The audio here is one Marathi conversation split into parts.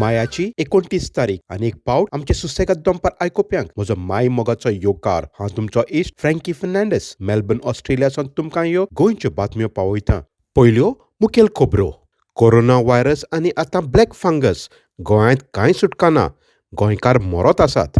मायाची 29 तारीख आणि एक पावट आमचे सुसेगाद दंपार आयकोप्यांक म्हजो माय मोगाचो येवकार हांव तुमचो इश्ट फ्रँकी फर्नांडीस मेलबर्न ऑस्ट्रेलियासून तुमकां ह्यो गोंयच्यो बातम्यो पावयता. पयल्यो मुखेल खबरो. कोरोना व्हायरस आनी आतां ब्लॅक फंगस गोंयांत कांय सुटका ना. गोंयकार मरत आसात.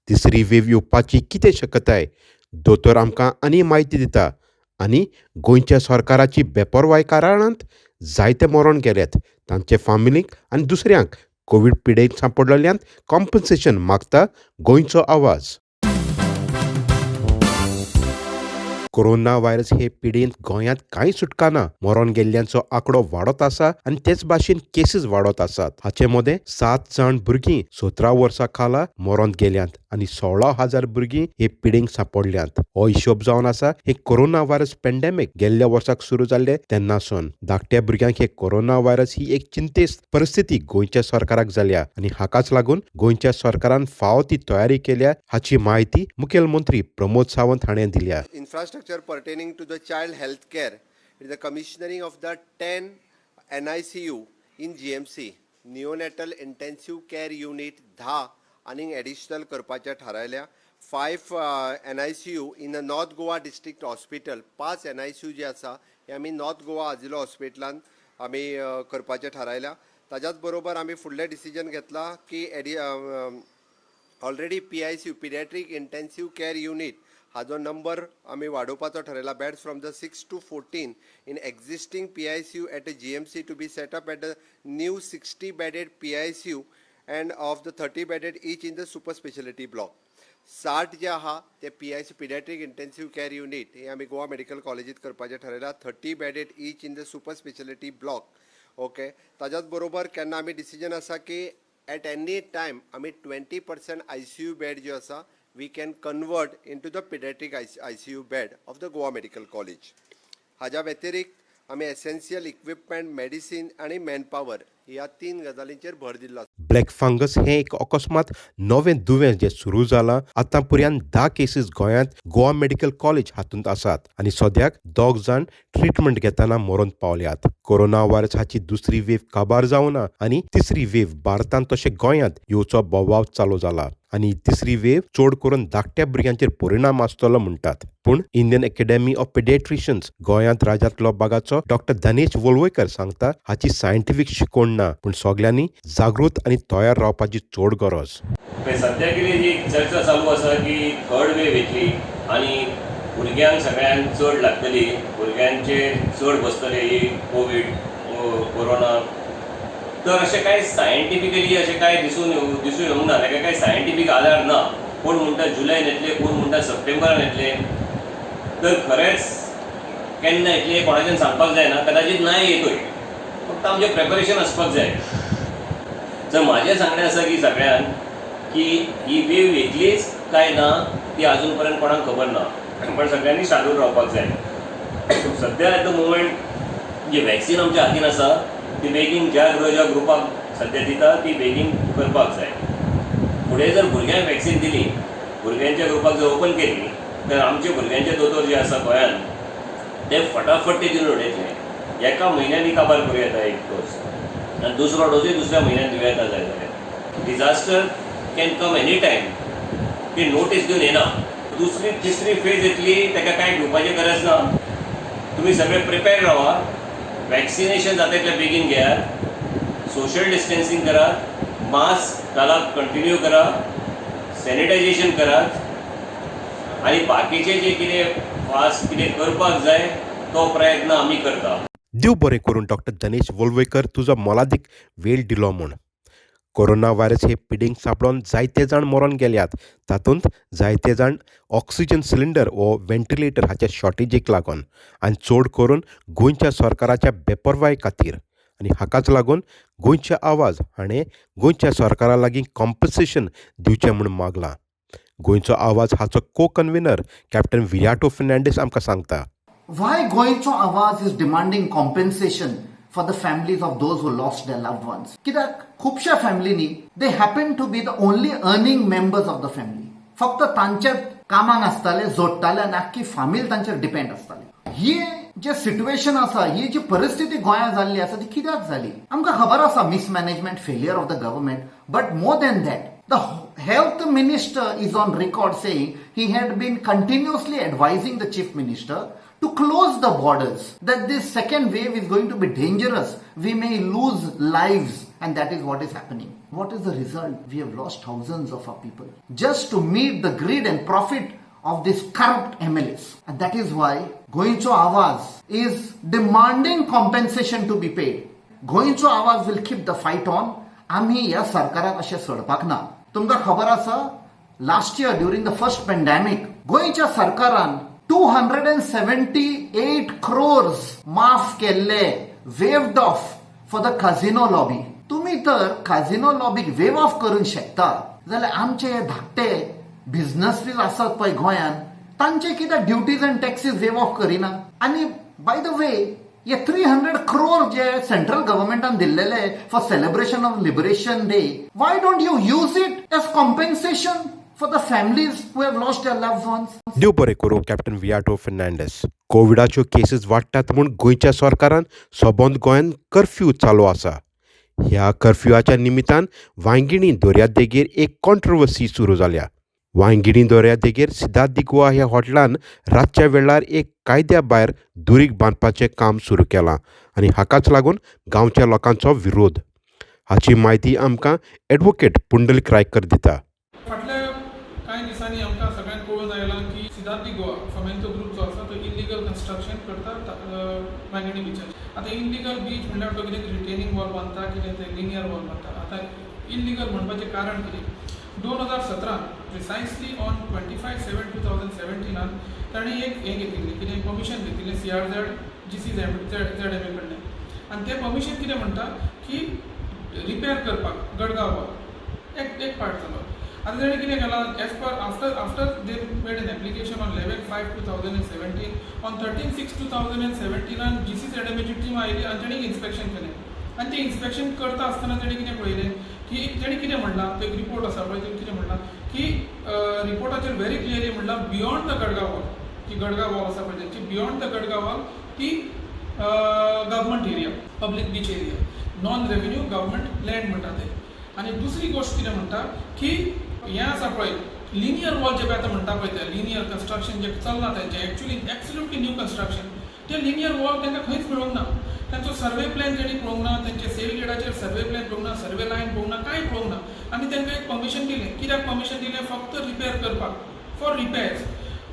तिसरी वेव येवपाची कितें शक्यताय? दोतोर आमकां आनी म्हायती दिता. आनी गोंयच्या सरकाराची बेपरवाय कारणांत जायते मरण गेल्यात. तांचे फामिलीक आनी दुसऱ्यांक कोवीड पिडेंत सांपडलेल्यांत कॉम्पन्सेशन मागता गोंयचो आवाज. कोरोना व्हायरस हे पिडेंत गोंयांत कांय सुटका ना. मरण गेल्ल्यांचो आंकडो वाडत आसा आनी तेच भाशेन केसीस वाडत आसात. हाचे मदें 7 जाण भुरगीं 17 वर्सां खाला मरण गेल्यांत आनी 16,000 भुरगीं हे पिडेंत सांपडल्यांत. हो हिशोब जावन आसा हे कोरोना व्हायरस पॅन्डेमीक गेल्ल्या वर्साक सुरू जाल्ले तेन्नासून. धाकट्या भुरग्यांक हे कोरोना व्हायरस ही एक चिंतेस्त परिस्थिती गोंयच्या सरकाराक जाल्या आनी हाकाच लागून गोंयच्या सरकारान फावो ती तयारी केल्या हाची म्हायती मुखेलमंत्री प्रमोद सावंत हाणें दिल्या. Infrastructure pertaining to the child health care is the commissioning of the 10 NICU in GMC, neonatal intensive care unit 10 आणि additional करपाचे ठरयल्या. 5 NICU in the North Goa District Hospital. 5 NICU जे आसा हे आमी नॉर्थ गोवा आजिलो हॉस्पिटलान आमी करपाचे ठरयल्या. ताच्याच बरोबर आमी फुडले डिसिजन घेतला की already PICU paediatric intensive care unit हाजो नंबर आमी वाडोवपाचो ठरयला. Beds from the 6 to 14 in existing PICU at a GMC to be set up at a new 60 bedded PICU and of the 30 bedded each in the super specialty block. 60 जे आहा ते PICU paediatric intensive care unit हे आमी गोवा मेडिकल कॉलेजीत करपाचे ठरयला. 30 bedded each in the super specialty block. Okay, ताच्याच बरोबर केन्ना आमी डिसिजन आसा की at any time आमी 20% ICU बेड जो आसा we can convert into the pediatric ICU bed of the Goa Medical College. हाज्या व्यतिरिक्त आमी एसेन्शियल इक्विपमेंट, मेडिसिन आणि मॅनपॉवर ह्या 3 गजालींचेर भर दिल्लो. ब्लॅक फंगस हे एक अकस्मात नवें दुयेंस जे सुरू जालां. आतां पर्यंत 10 केसीस गोंयांत गोवा मेडिकल कॉलेज हातूंत आसात आनी सद्याक 2 जाण ट्रिटमेंट घेतना मरण पावल्यात. कोरोना व्हायरस हाची दुसरी वेव काबार जावना आनी तिसरी वेव भारतांत तशें गोंयांत येवचो बोवाळ चालू जाला आनी तिसरी वेव चड करून धाकट्या भुरग्यांचेर परिणाम आसतलो म्हणटात. पूण इंडियन अकॅडमी ऑफ पेडियाट्रिशियन्स गोंयांत राज्यांतलो भागाचो डॉक्टर धनेश वळवयकर सांगता हाची सायंटिफीक शिकवण ना, पूण सगळ्यांनी जागृत आनी तयार रावपाची चड गरज. सध्या कितें जी चर्चा चालू आसा की थर्ड वेव येतली आनी भुरग्यांक सगळ्यांक चड लागतली, भुरग्यांचेर चड बसतले ही कोवीड कोरोना. तर अशें कांय सायंटिफिकली अशें कांय दिसून येवंक ना, ताका कांय सायंटिफीक आधार ना. कोण म्हणटा जुलयान येतले, कोण म्हणटा सप्टेंबरान येतले. तर खरेंच केन्ना येतले कोणाच्यान सांगपाक जायना. कदाचित नाही येतोय, फक्त आमचें प्रिपरेशन आसपाक जाय. जर म्हाजें सांगणें आसा की सगळ्यांक की ही वेव येतलीच काय ना ती आजून पर्यंत कोणाक खबर ना, पण सगळ्यांनी सादूर रावपाक जाय. सध्या एट द मोमेंट जी वॅक्सीन आमच्या हातीन आसा ती बेगीन ज्या ग्रुपाक सध्या दिता ती बेगीन करपाक जाय. फुडें जर भुरग्यांक वॅक्सीन दिली, भुरग्यांच्या ग्रुपाक जर ओपन केली, तर आमचे भुरग्यांचे दोतोर जे आसा गोंयांत ते फटाफट ते दिवन उडयतले. एका म्हयन्यांनी काबार करूं येता एक डोस आनी दुसरो डोसूय दुसऱ्या म्हयन्यान दिवं येता जाय जाल्यार. Disaster can come any time. ती नोटीस दिवन येना. दुसरी तिसरी फेज येतली ताका कांय घेवपाची गरज ना. तुमी सगळे प्रिपेर रावा. वॅक्सिनेशन जाता तितलें बेगीन घेयात. सोशल डिस्टन्सिंग करात. मास्क घालप कंटिन्यू करा. सॅनिटायझेशन करात. आनी बाकीचे जे कितें फास्ट कितें करपाक जाय तो प्रयत्न आमी करता. देव बरें करून डॉक्टर धनेश वळवयकर तुजो मोलादीक वेळ दिलो म्हूण. कोरोना व्हायरस हे पिडेंत सांपडून जायते जाण मरण गेल्यात. तातूंत जायते जाण ऑक्सिजन सिलिंडर वो व्हेंटिलेटर हाच्या शॉर्टेजीक लागून आनी चड करून गोंयच्या सरकाराच्या बेपरवाय खातीर. आनी हाकाच लागून गोंयचे आवाज हाणें गोंयच्या सरकारा लागीं कॉम्पन्सेशन दिवचें म्हूण मागलां. गोंयचो आवाज हाचो को कन्व्हिनर कॅप्टन विराटो फर्नांडीस आमकां सांगता. Why Goincho Awaz is demanding compensation for the families of those who lost their loved ones? कित्याक खुबशा फॅमिलीनी they happen to be the only earning members of the family. फक्त तांचे कामाक आसताले, जोडटाले आनी आख्खी फामील तांचेर डिपेंड आसताली. ही जे सिच्युएशन आसा ही जी परिस्थिती गोंयांत जाल्ली आसा ती कित्याक जाली आमकां खबर आसा mismanagement failure of the government but more than that the health minister is on record saying he had been continuously advising the chief minister to close the borders, that this second wave is going to be dangerous. We may lose lives, and that is what is happening. What is the result? We have lost thousands of our people just to meet the greed and profit of these corrupt MLAs. And that is why Goincho Awaz is demanding compensation to be paid. Goincho Awaz will keep the fight on. आम्ही या सरकाराक अशें सोडपाक ना. तुमकां खबर आसा last year during the first pandemic गोंयच्या सरकारान 278 crores माफ केल्ले waived off for the casino lobby. तुम्ही तर काझिनो लॉबीक वेव ऑफ करूंक शकता जाल्यार आमचे हे धाकटे बिझनेसीस आसात पळय गोंयांत तांचे कित्याक duties and taxes waive off करिना. आनी बाय द वे ये 300 crore जे सेंट्रल गव्हर्नमेंटान दिल्लेले for celebration of liberation day, why don't you use it as compensation for the families who have lost their loved ones. देव बरें करूं कॅप्टन वियाटो फर्नांडीस. कोविडाच्यो केसीस वाडटात म्हूण गोंयच्या सरकारान सबंद गोंयांत कर्फ्यू चालू आसा. ह्या कर्फ्यूच्या निमित्तान वांयगिणी दर्यादेगेर एक कॉन्ट्रोवर्सी सुरू जाल्या. वांयगिणी दर्यादेगेर सिद्धार्थ दिगवा ह्या हॉटेलान रातच्या वेळार एक कायद्या भायर दुरीग बांदपाचें काम सुरू केलां आनी हाकाच लागून गांवच्या लोकांचो विरोध. हाची म्हायती आमकां एडवोकेट पुंडलीक रायकर दिता. फाटल्या कांय दिसांनी आमकां सगळ्यांक कळून आयलां की सिद्धार्थ दिगवा फॉमेंतो ग्रूप जो आसा तो इल्लिगल कन्स्ट्रक्शन करता वांयगिणी बिचार. आतां इल्लिगल बीच म्हणल्यार तो कितें रिटेनिंग वॉल बांदता कितें ते लिनियर वॉल बांदता. आतां इल्लिगल म्हणपाचें कारण कितें 2017 प्रिसायसली ऑन 25/7/2017 ताणें एक हें घेतिल्लें कितें परमिशन घेतिल्लें CRZ GCZMA कडल्यान. आनी तें परमिशन कितें म्हणटा की रिपेर करपाक गडगांव वॉल एक पार्ट जालो. आतां ताणें कितें केलां as per after they made an application on 11/5/2017 on 13/6/2017 GCZMAची टीम आयली आनी ताणें इन्स्पेक्शन केलें. आनी तें इन्स्पेक्शन करता आसतना ताणें कितें पळयलें की ताणें कितें म्हणलां तो एक रिपोर्ट आसा पळय ताणें कितें म्हणलां की रिपोर्टाचेर व्हेरी क्लियरली म्हणलां बियॉन्ड द गडगांव वॉल, की गडगांव वॉल आसा पळय तांची बियॉन्ड द गडगांव वॉल ती government area, public beach area, non revenue government land म्हणटा ते. आनी दुसरी गोश्ट कितें म्हणटा की हें आसा पळय लिनियर वॉल जे पळय आतां म्हणटा पळय ते लिनियर कन्स्ट्रक्शन जे चलना तेंचें एक्चुअली एब्सोल्युटली न्यू कन्स्ट्रक्शन ते लिनियर वॉल तांकां खंयच मेळूंक ना. तांचो सर्वे प्लॅन तेणी पळोवंक ना, तेंचे सेल गेटाचेर सर्वे प्लॅन पळोवंक ना, सर्वे लायन पळोवंक ना, कांय पळोवंक ना. आनी तांकां एक परमिशन दिलें. कित्याक परमिशन दिलें? फक्त रिपेर करपाक, for repairs,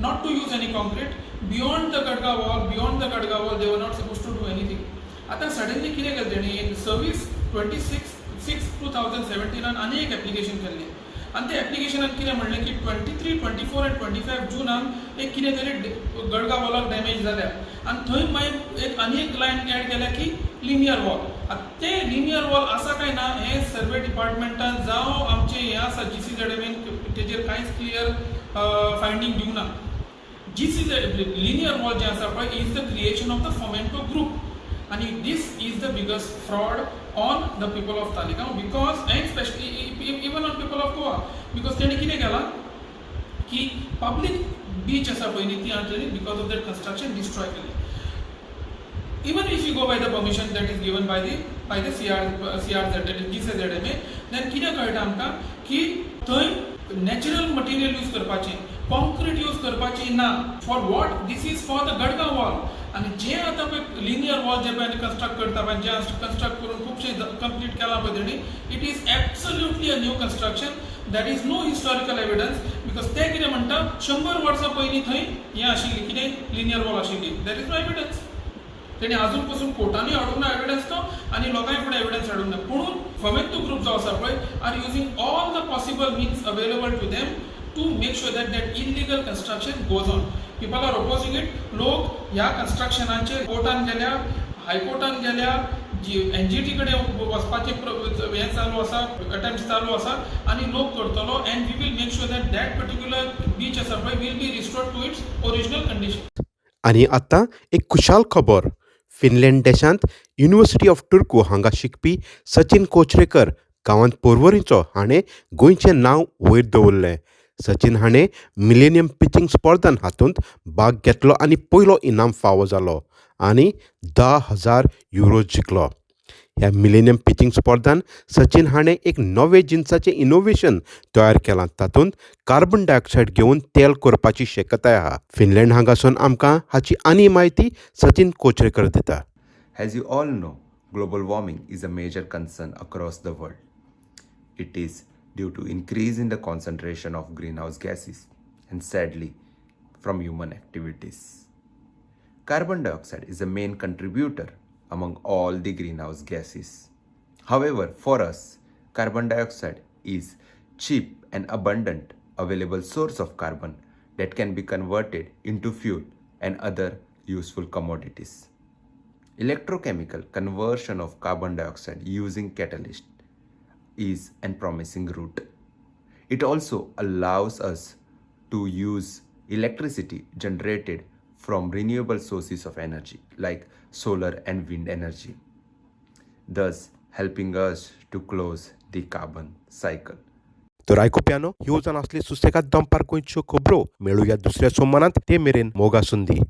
not to use any concrete. Beyond the Gadgaon wall, beyond the Gadgaon wall they were not suppose to do anything. आतां सडनली कितें केलें तेणी सर्वीस 26/6/2017 आनी एक एप्लिकेशन केल्लें. आनी त्या एप्लिकेशनान कितें म्हणलें की 23, 24 आनी 25 जुनाक एक कितें तरी गडगांव वॉलाक डॅमेज जाल्या आनी थंय मागीर एक आनी एक लायन एड केल्या की लिनियर वॉल. आतां तें लिनियर वॉल आसा काय ना हें सर्वे डिपार्टमेंटान जावं आमचें हें आसा GCZMAन तेजेर कांयच क्लियर फायंडींग दिवंक ना. लिनियर वॉल जें आसा पळय is the creation of the Fomento group आनी this is the biggest fraud on the people of Talegaon because and especially even on people of Goa because तेणी कितें केलां की पब्लीक बीच आसा पळय न्ही ती आनी because of that construction destroy केली. Even if you go by the permission that is given by the CRZ GCZMA then कितें कळटा आमकां की थंय नॅचरल मटेरियल यूज करपाचें, कॉन्क्रीट यूज करपाची ना. For what? This is for the Gadgaon wall. आनी जे आतां पळय लिनियर वॉल जे पळय कन्स्ट्रक्ट करता पळय जे कन्स्ट्रक्ट करून खुबशे कंप्लीट केलां पळय तेणी it is absolutely a new construction that is no historical evidence because ते कितें म्हणटा 100 वर्सां पयलीं थंय हें आशिल्ली कितें लिनियर वॉल आशिल्ली. That is no evidence. तेणी आजून पासून कोर्टानूय हाडूंक ना एविडन्स तो आनी लोकांय फुडें एविडन्स हाडूंक ना. पूण फॉमेंतो ग्रूप जो आसा पळय are using all the possible means available to them to make sure that illegal construction goes on. People are opposing it. लोक ह्या कन्स्ट्रक्शनाचेर कोर्टान गेल्या, हायकोर्टान गेल्या, NGT कडे वचपाचे हें चालू आसा, अटेम्प्ट्स चालू आसा आनी लोक करतलो and we will make sure that particular beach आसा पळय will be restored to its original condition. आनी आतां एक खुशाल खबर. फिनलँड देशांत युनिव्हर्सिटी ऑफ टुर्कू हांगा शिकपी सचिन कोचरेकर गांवांत पर्वरीचो हाणें गोंयचें नांव वयर दवरलें. सचिन हाणें मिलेनियम पिचिंग स्पर्धांत हातूंत भाग घेतलो आनी पयलो इनाम फावो जालो. आनी 10,000 युरो जिखलो. ह्या मिलेनियम पिचिंग स्पर्धांत सचिन हाणें एक नवे जिन्साचें इनोव्हेशन तयार केलां. तातूंत कार्बन डायऑक्सायड घेवन तेल करपाची शक्यताय आहा. फिनलँड हांगासून आमकां हाची आनी म्हायती सचिन कोचरेकर दिता. As you all know, global warming is a major concern across the world. It is due to increase in the concentration of greenhouse gases and sadly from human activities. Carbon dioxide is a main contributor among all the greenhouse gases. However, for us, carbon dioxide is cheap and abundant available source of carbon that can be converted into fuel and other useful commodities. Electrochemical conversion of carbon dioxide using catalyst is a promising route. It also allows us to use electricity generated from renewable sources of energy like solar and wind energy, thus helping us to close the carbon cycle. तर आयकुप्यानो, ह्यो जावन आसली सुसेगाद दनपार गोंयच्यो खबरो. मेळुया दुसऱ्या सोमारांत. ते मेरेन मोगा सुंदी.